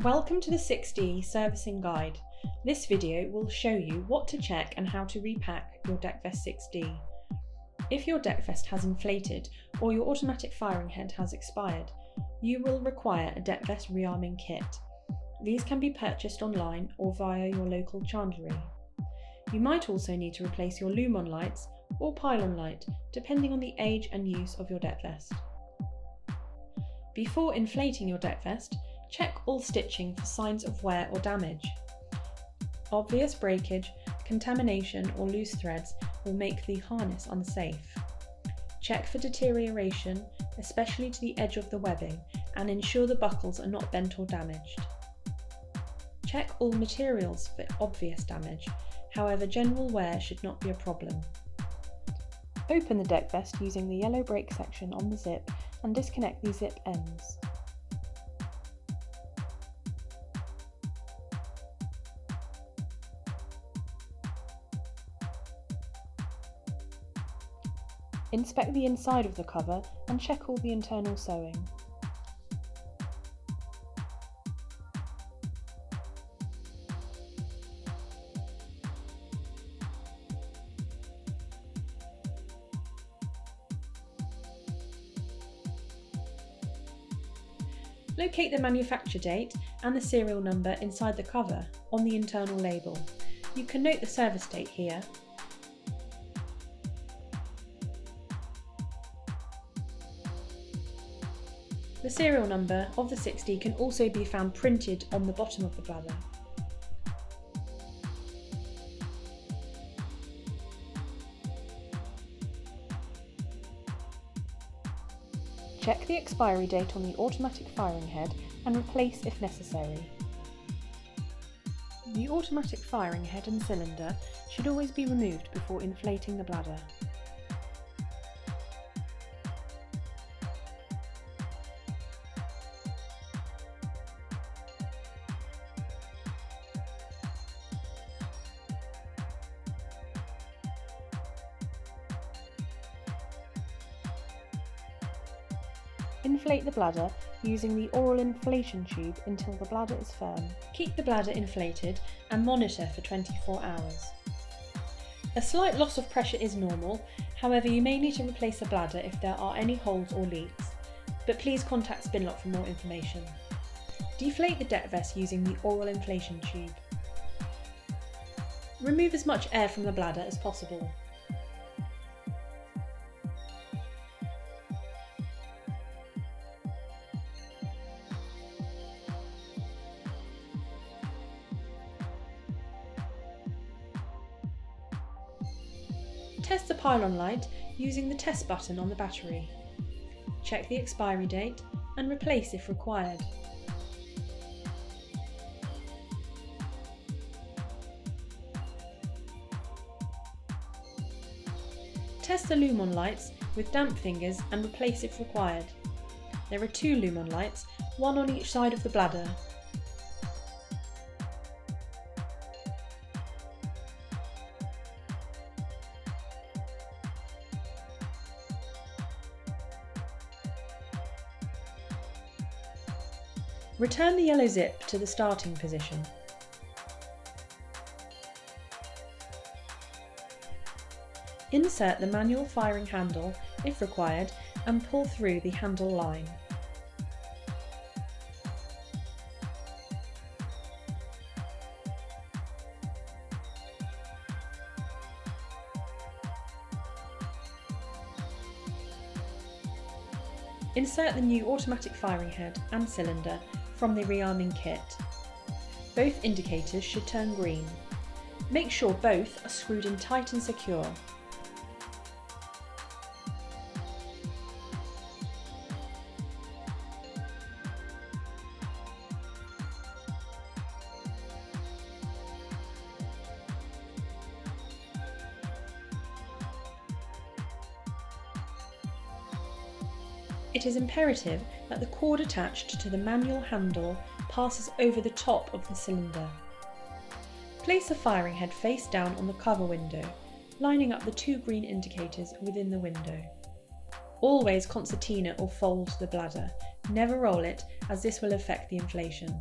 Welcome to the 6D Servicing Guide. This video will show you what to check and how to repack your Deckvest 6D. If your Deckvest has inflated or your automatic firing head has expired, you will require a Deckvest rearming kit. These can be purchased online or via your local chandlery. You might also need to replace your lumon lights or pylon light, depending on the age and use of your Deckvest. Before inflating your Deckvest, check all stitching for signs of wear or damage. Obvious breakage, contamination or loose threads will make the harness unsafe. Check for deterioration, especially to the edge of the webbing, and ensure the buckles are not bent or damaged. Check all materials for obvious damage, however general wear should not be a problem. Open the Deckvest using the yellow brake section on the zip and disconnect the zip ends. Inspect the inside of the cover and check all the internal sewing. Locate the manufacture date and the serial number inside the cover on the internal label. You can note the service date here. The serial number of the 6D can also be found printed on the bottom of the bladder. Check the expiry date on the automatic firing head and replace if necessary. The automatic firing head and cylinder should always be removed before inflating the bladder. Inflate the bladder using the oral inflation tube until the bladder is firm. Keep the bladder inflated and monitor for 24 hours. A slight loss of pressure is normal, however you may need to replace the bladder if there are any holes or leaks, but please contact Spinlock for more information. Deflate the Deckvest using the oral inflation tube. Remove as much air from the bladder as possible. Test the pylon light using the test button on the battery. Check the expiry date and replace if required. Test the lumon lights with damp fingers and replace if required. There are 2 lumon lights, one on each side of the bladder. Return the yellow zip to the starting position. Insert the manual firing handle, if required, and pull through the handle line. Insert the new automatic firing head and cylinder from the rearming kit. Both indicators should turn green. Make sure both are screwed in tight and secure. It is imperative that the cord attached to the manual handle passes over the top of the cylinder. Place the firing head face down on the cover window, lining up the 2 green indicators within the window. Always concertina or fold the bladder, never roll it as this will affect the inflation.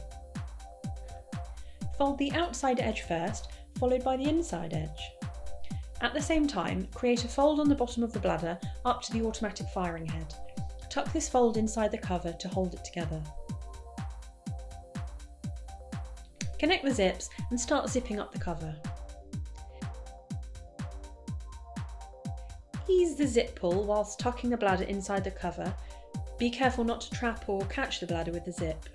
Fold the outside edge first, followed by the inside edge. At the same time, create a fold on the bottom of the bladder up to the automatic firing head. Tuck this fold inside the cover to hold it together. Connect the zips and start zipping up the cover. Ease the zip pull whilst tucking the bladder inside the cover. Be careful not to trap or catch the bladder with the zip.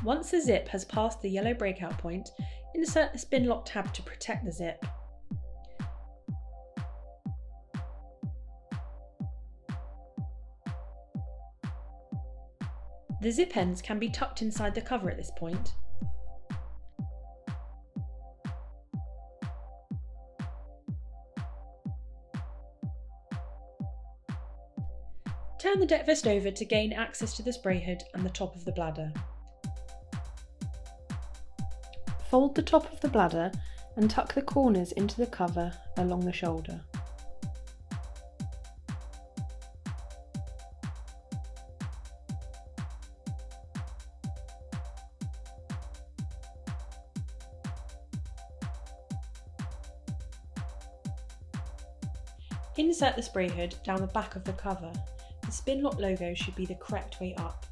Once the zip has passed the yellow breakout point, insert the Spinlock tab to protect the zip. The zip ends can be tucked inside the cover at this point. Turn the deck vest over to gain access to the spray hood and the top of the bladder. Fold the top of the bladder and tuck the corners into the cover along the shoulder. Insert the spray hood down the back of the cover. The Spinlock logo should be the correct way up.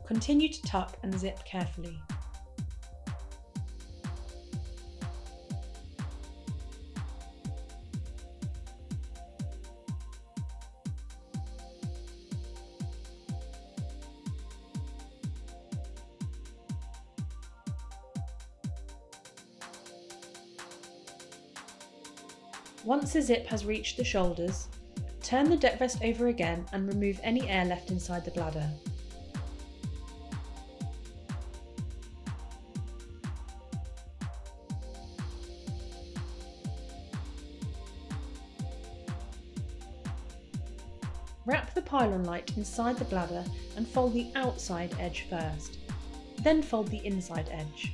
Continue to tuck and zip carefully. Once the zip has reached the shoulders, turn the deck vest over again and remove any air left inside the bladder. Wrap the pylon light inside the bladder and fold the outside edge first, then fold the inside edge.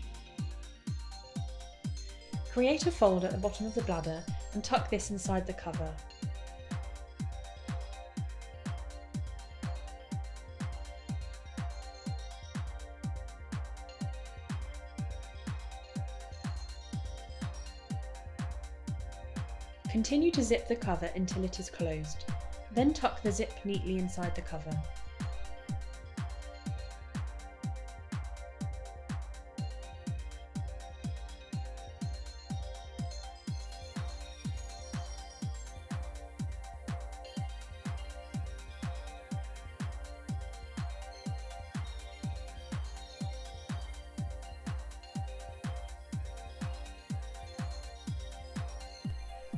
Create a fold at the bottom of the bladder and tuck this inside the cover. Continue to zip the cover until it is closed. Then tuck the zip neatly inside the cover.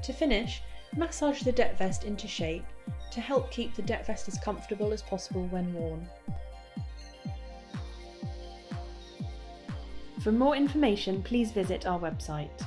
To finish, massage the deck vest into shape to help keep the deck vest as comfortable as possible when worn. For more information, please visit our website.